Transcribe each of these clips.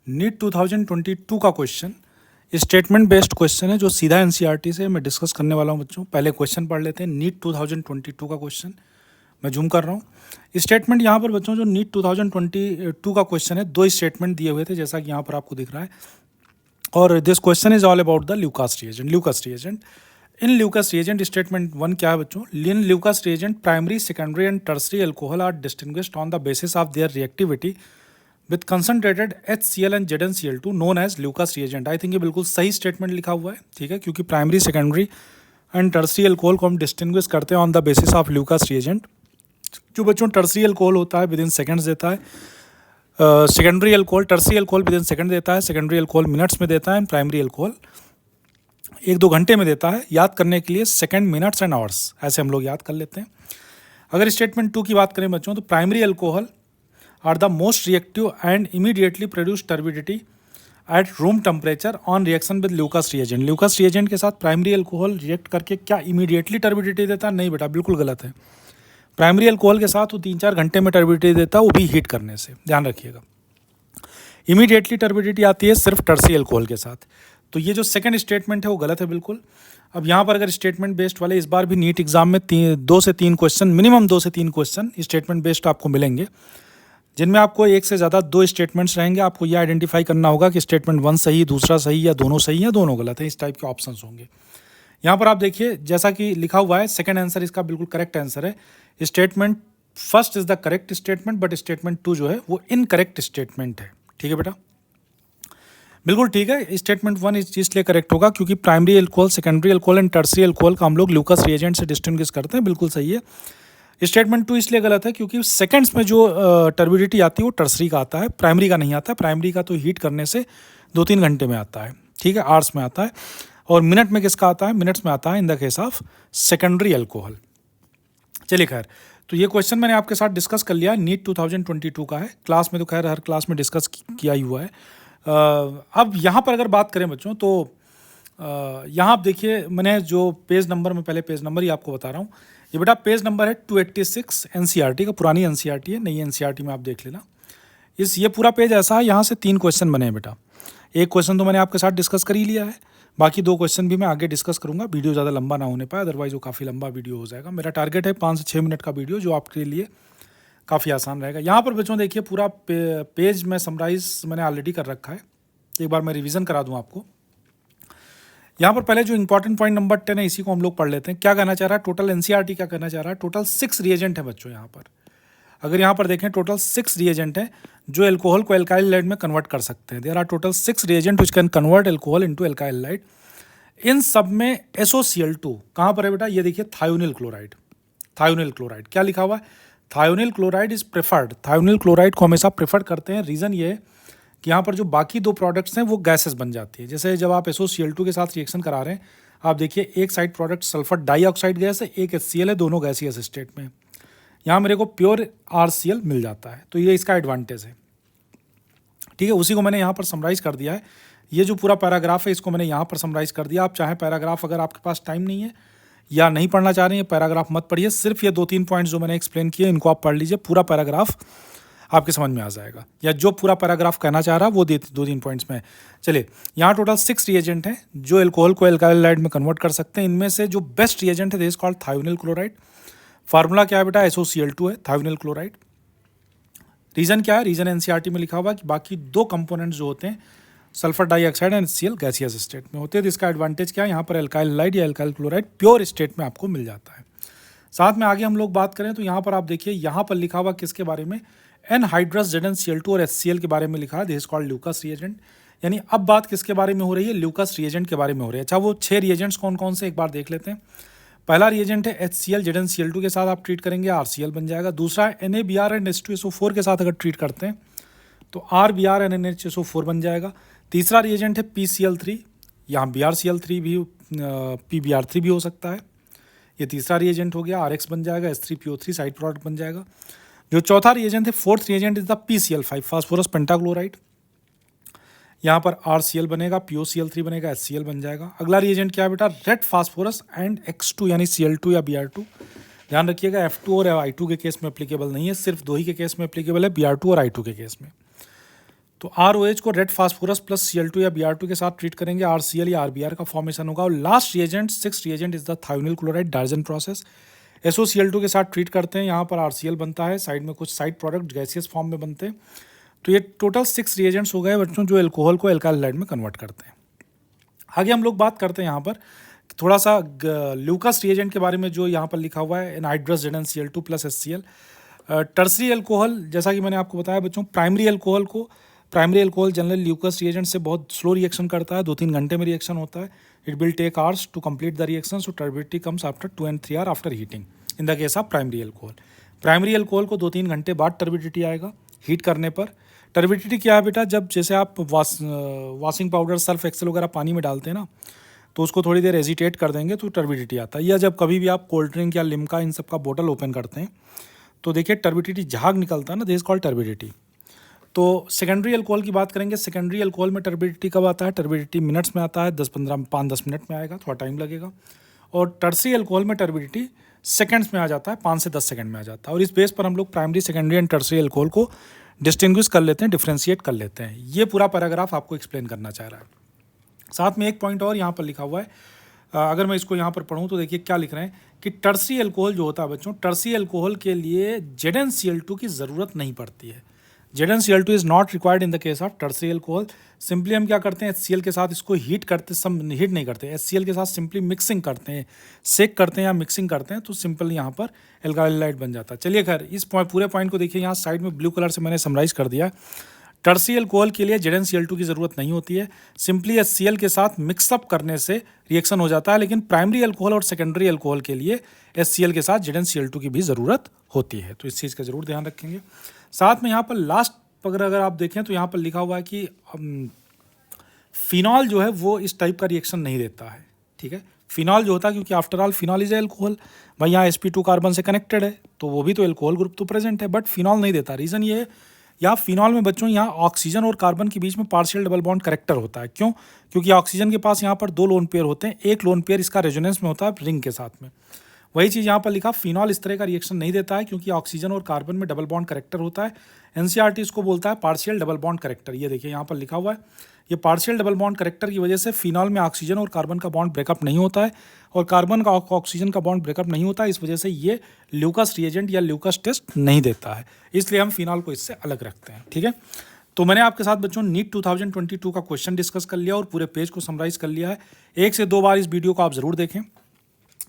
NEET 2022 का question statement based question है जो सीधा एनसीईआरटी से मैं डिस्कस करने वाला हूं बच्चों। पहले क्वेश्चन पढ़ लेते हैं। नीट 2022 का क्वेश्चन मैं जूम कर रहा हूं। स्टेटमेंट यहाँ पर बच्चों जो नीट 2022 का क्वेश्चन है, दो स्टेटमेंट दिए हुए थे जैसा कि यहाँ पर आपको दिख रहा है। और this question is all about the Lucas reagent. In Lucas reagent statement 1 क्या है बच्चों? In Lucas reagent primary, secondary and tertiary alcohol are distinguished on the basis of their reactivity with concentrated HCl and ZnCl2 known as Lucas reagent. I think ये बिल्कुल सही statement लिखा हुआ है, ठीक है, क्योंकि primary, secondary and tertiary alcohol को हम डिस्टिंग्विश करते हैं on the basis of Lucas reagent. जो बच्चों टर्सरी अल्कोहल होता है विद इन सेकेंड्स देता है, secondary alcohol, tertiary alcohol with in second देता है, सेकेंडरी अल्कोहल मिनट्स में देता है, प्राइमरी अल्कोहल 1-2 घंटे में देता है। याद करने के लिए सेकेंड, मिनट्स एंड आवर्स ऐसे हम लोग याद कर लेते हैं। अगर स्टेटमेंट 2 की बात करें बच्चों तो primary alcohol are the most reactive and immediately produce turbidity at room temperature on reaction with Lucas reagent। Lucas reagent के साथ प्राइमरी अल्कोहल रिएक्ट करके क्या इमीडिएटली टर्बिडिटी देता है? नहीं बेटा, बिल्कुल गलत है। प्राइमरी अल्कोहल के साथ वो 3-4 घंटे में टर्बिडिटी देता है, वो भी हीट करने से, ध्यान रखिएगा। इमीडिएटली टर्बिडिटी आती है सिर्फ टर्सरी अल्कोहल के साथ। तो ये जो सेकंड स्टेटमेंट है वो गलत है बिल्कुल। अब यहाँ पर अगर स्टेटमेंट बेस्ड वाले इस बार भी नीट एग्जाम में 2 से 3 क्वेश्चन, मिनिमम 2 से 3 क्वेश्चन स्टेटमेंट बेस्ड आपको मिलेंगे, जिनमें आपको एक से ज़्यादा 2 स्टेटमेंट्स रहेंगे। आपको ये आइडेंटिफाई करना होगा कि स्टेटमेंट 1 सही, दूसरा सही, या दोनों सही या दोनों गलत है। इस टाइप के ऑप्शंस होंगे। यहाँ पर आप देखिए जैसा कि लिखा हुआ है, सेकंड आंसर इसका बिल्कुल करेक्ट आंसर है। Statement first is the correct statement, but statement 2 जो है वो इनकरेक्ट स्टेटमेंट है, ठीक है बेटा, बिल्कुल ठीक है। स्टेटमेंट 1 इसलिए करेक्ट होगा क्योंकि primary alcohol, secondary alcohol and tertiary alcohol का हम लोग ल्यूकास रिएजेंट से डिस्टिंग्विश करते हैं, बिल्कुल सही है। स्टेटमेंट 2 इसलिए गलत है क्योंकि सेकंड्स में जो टर्बिडिटी आती है वो टर्सरी का आता है, प्राइमरी का नहीं आता है। प्राइमरी का तो हीट करने से 2-3 घंटे में आता है, ठीक है, आवर्स में आता है। और मिनट में किसका आता है? मिनट्स में आता है इन the case of secondary alcohol. चलिए खैर, तो ये क्वेश्चन मैंने आपके साथ डिस्कस कर लिया। नीट 2022 का है, क्लास में तो खैर हर क्लास में डिस्कस किया ही हुआ है। अब यहाँ पर अगर बात करें बच्चों तो यहाँ आप देखिए, मैंने जो पेज नंबर में, पहले पेज नंबर ही आपको बता रहा हूँ। ये बेटा पेज नंबर है 286 एनसीईआरटी का, पुरानी एनसीईआरटी है, नई एनसीईआरटी में आप देख लेना। ये पूरा पेज ऐसा है, यहाँ से 3 क्वेश्चन बने हैं बेटा। एक क्वेश्चन तो मैंने आपके साथ डिस्कस कर ही लिया है, बाकी 2 क्वेश्चन भी मैं आगे डिस्कस करूँगा, वीडियो ज़्यादा लंबा ना होने पाए, अदरवाइज वो काफ़ी लंबा वीडियो हो जाएगा। मेरा टारगेट है 5 से 6 मिनट का वीडियो, जो आपके लिए काफ़ी आसान रहेगा। यहाँ पर बच्चों देखिए पूरा पेज में समराइज मैंने ऑलरेडी कर रखा है, एक बार मैं रिवीजन करा दूँ आपको। यहाँ पर पहले जो इंपॉर्टेंट पॉइंट नंबर 10 है, इसी को हम लोग पढ़ लेते हैं। क्या कहना चाह रहा है टोटल? एनसीईआरटी क्या कहना चाह रहा है? टोटल 6 रिएजेंट है बच्चों यहाँ पर। अगर यहाँ पर देखें टोटल 6 रिएजेंट हैं जो एल्कोहल को एल्काइल लाइट में कन्वर्ट कर सकते हैं। There are total 6 reagent which can convert alcohol into alkyl halide. इन सब में SOCl2 कहाँ पर है बेटा? ये देखिए थायोनिल क्लोराइड। थायोनिल क्लोराइड क्या लिखा हुआ है? Thionyl chloride is preferred. Thionyl chloride को हमेशा प्रेफर करते हैं। रीज़न ये है कि यहाँ पर जो बाकी 2 प्रोडक्ट्स हैं वो गैसेस बन जाती है। जैसे जब आप SOCl2 के साथ रिएक्शन करा रहे हैं, आप देखिए एक side product sulphur dioxide gas है, एक HCl है, दोनों गैसियस स्टेट में। यहाँ मेरे को प्योर RCl मिल जाता है, तो ये इसका एडवांटेज है, ठीक है। उसी को मैंने यहाँ पर समराइज़ कर दिया है। ये जो पूरा पैराग्राफ है इसको मैंने यहाँ पर समराइज़ कर दिया। आप चाहें पैराग्राफ, अगर आपके पास टाइम नहीं है या नहीं पढ़ना चाह रहे हैं, पैराग्राफ मत पढ़िए, सिर्फ ये 2-3 पॉइंट्स जो मैंने एक्सप्लेन किए इनको आप पढ़ लीजिए, पूरा पैराग्राफ आपके समझ में आ जाएगा। या जो पूरा पैराग्राफ कहना चाह रहा है वो 2-3 पॉइंट्स में। चलिए, यहाँ टोटल 6 रिएजेंट हैं जो एल्कोहल को एल्काइल लाइट में कन्वर्ट कर सकते हैं। इनमें से जो बेस्ट रिएजेंट है this called thionyl chloride. Formula क्या है बेटा? SOCl2 है, थायोनिल क्लोराइड। रीज़न क्या है? रीज़न एनसीईआरटी में लिखा हुआ है कि बाकी 2 कंपोनेंट्स जो होते हैं sulphur dioxide and HCl gaseous state में होते हैं। तो इसका एडवांटेज क्या है? यहाँ पर एल्काइल लाइट या एल्काइल क्लोराइड प्योर स्टेट में आपको मिल जाता है। साथ में आगे हम लोग बात करें तो यहाँ पर आप देखिए, यहाँ पर लिखा हुआ किसके बारे में? एनहाइड्रस ZnCl2 और HCl के बारे में लिखा है। This is called Lucas reagent. यानी अब बात किसके बारे में हो रही है? ल्यूकास रिएजेंट के बारे में हो रही है। अच्छा, वो 6 रिएजेंट्स कौन कौन से एक बार देख लेते हैं। पहला रिएजेंट है HCl ZnCl2 के साथ आप ट्रीट करेंगे, RCl बन जाएगा। दूसरा है NaBr एंड H2SO4 के साथ अगर ट्रीट करते हैं तो RBr एंड NHSO4 बन जाएगा। तीसरा रिएजेंट है PCl3, यहाँ BrCl3 भी, PBr3 भी हो सकता है। ये तीसरा रिएजेंट हो गया, RX बन जाएगा, H3PO3 साइड प्रोडक्ट बन जाएगा। जो चौथा रिएजेंट है, fourth reagent is the PCl5 phosphorus pentachloride. यहाँ पर RCl बनेगा, POCl3 बनेगा, HCl बन जाएगा। अगला रिएजेंट क्या है बेटा? रेड फास्फोरस एंड X2 यानी Cl2 या Br2। ध्यान रखिएगा F2 और I2 के केस में एप्लीकेबल नहीं है, सिर्फ 2 ही के केस में एप्लीकेबल है, Br2 और I2 के केस में। तो ROH को रेड फास्फोरस प्लस Cl2 या Br2 के साथ ट्रीट करेंगे, RCl या RBr का फॉर्मेशन होगा। और last reagent, 6th reagent is the thionyl chloride Darzens process. SOCl2 के साथ ट्रीट करते हैं, यहाँ पर RCl बनता है, साइड में कुछ साइड प्रोडक्ट गैसियस फॉर्म में बनते हैं। तो ये टोटल 6 रिएजेंट्स हो गए बच्चों जो एल्कोहल को एल्काइल हैलाइड में कन्वर्ट करते हैं। आगे हम लोग बात करते हैं यहाँ पर थोड़ा सा ल्यूकस रिएजेंट के बारे में, जो यहाँ पर लिखा हुआ है anhydrous ZnCl2 plus HCl। Tertiary alcohol, जैसा कि मैंने आपको बताया बच्चों, primary alcohol general Lucas reagent से बहुत स्लो रिएक्शन करता है, 2-3 घंटे में रिएक्शन होता है। It will take hours to complete the reaction, so turbidity comes after 2 and 3 hours after heating in the case of primary alcohol. Primary alcohol को 2-3 घंटे बाद टर्बिडिटी आएगा हीट करने पर। टर्बिडिटी क्या है बेटा, जब जैसे आप वॉशिंग पाउडर, सर्फ एक्सेल वगैरह पानी में डालते हैं ना, तो उसको थोड़ी देर एजिटेट कर देंगे तो टर्बिडिटी आता है। या जब कभी भी आप कोल्ड ड्रिंक या लिम्का इन सब का बोतल ओपन करते हैं तो देखिए टर्बिडिटी झाग निकलता है ना, दिस इज कॉल्ड टर्बिडिटी। तो सेकेंडरी अल्कोहल की बात करेंगे। सेकेंडरी अल्कोहल में टर्बिडिटी कब आता है? टर्बिडिटी मिनट्स में आता है, 5-10 मिनट में आएगा, थोड़ा टाइम लगेगा। और टर्सरी अल्कोहल में टर्बिडिटी सेकंड्स में आ जाता है, 5 से 10 सेकंड में आ जाता है। और इस बेस पर हम लोग primary, secondary and tertiary alcohol को डिस्टिंग्विश कर लेते हैं, डिफ्रेंशिएट कर लेते हैं। ये पूरा पैराग्राफ आपको एक्सप्लेन करना चाह रहा है। साथ में एक पॉइंट और यहाँ पर लिखा हुआ है, अगर मैं इसको यहाँ पर पढ़ूँ तो देखिए क्या लिख रहे हैं कि टर्सरी अल्कोहल जो होता है बच्चों, टर्सरी अल्कोहल के लिए ZnCl2 की ज़रूरत नहीं पड़ती है। ZnCl2 is not required in the case of tertiary alcohol. Simply हम क्या करते हैं, HCl के साथ इसको हीट करते, हीट नहीं करते, HCl के साथ सिंपली मिक्सिंग करते हैं, सेक करते हैं या मिक्सिंग करते हैं, तो सिंपल यहाँ पर एल्काइल हैलाइड बन जाता है। चलिए खैर, इस पूरे पॉइंट को देखिए, यहाँ साइड में ब्लू कलर से मैंने समराइज कर दिया। टर्सरी अल्कोहल के लिए ZnCl2 की ज़रूरत नहीं होती है, सिंपली HCl के साथ मिक्सअप करने से रिएक्शन हो जाता है। लेकिन प्राइमरी अल्कोहल और सेकेंडरी अल्कोहल के लिए HCl के साथ ZnCl2 की भी ज़रूरत होती है, तो इस चीज़ का ज़रूर ध्यान रखेंगे। साथ में यहाँ पर लास्ट पर अगर आप देखें तो यहाँ पर लिखा हुआ है कि फिनॉल जो है वो इस टाइप का रिएक्शन नहीं देता है, ठीक है। फिनॉल जो होता है, क्योंकि after all phenol is alcohol, भाई यहाँ sp2 कार्बन से कनेक्टेड है तो वो भी तो एल्कोहल ग्रुप तो प्रेजेंट है, बट फिनॉल नहीं देता। रीज़न ये है, यहाँ फिनॉल में बच्चों यहाँ ऑक्सीजन और कार्बन के बीच में पार्शियल डबल बॉन्ड करेक्टर होता है। क्यों? क्योंकि ऑक्सीजन के पास यहाँ पर 2 लोन पेयर होते हैं, एक लोन पेयर इसका रेजोनेंस में होता है रिंग के साथ में। वही चीज़ यहाँ पर लिखा, फिनॉल इस तरह का रिएक्शन नहीं देता है क्योंकि ऑक्सीजन और कार्बन में डबल बॉन्ड करेक्टर होता है। NCERT इसको बोलता है पार्शियल डबल बॉन्ड करेक्टर। ये देखिए यहाँ पर लिखा हुआ है, ये पार्शियल डबल बॉन्ड करेक्टर की वजह से फिनॉल में ऑक्सीजन और कार्बन का बॉन्ड ब्रेकअप नहीं होता है और कार्बन का ऑक्सीजन का बॉन्ड ब्रेकअप नहीं होता है। इस वजह से ये ल्यूकस रिएजेंट या ल्यूकस टेस्ट नहीं देता है, इसलिए हम फिनॉल को इससे अलग रखते हैं, ठीक है। तो मैंने आपके साथ बच्चों नीट 2022 का क्वेश्चन डिस्कस कर लिया और पूरे पेज को समराइज कर लिया है। 1 से 2 बार इस वीडियो को आप ज़रूर देखें,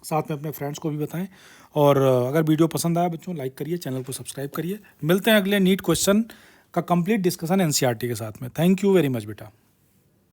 साथ में अपने फ्रेंड्स को भी बताएं। और अगर वीडियो पसंद आया बच्चों, लाइक करिए, चैनल को सब्सक्राइब करिए। मिलते हैं अगले नीट क्वेश्चन का कंप्लीट डिस्कशन NCERT के साथ में। थैंक यू वेरी मच बेटा।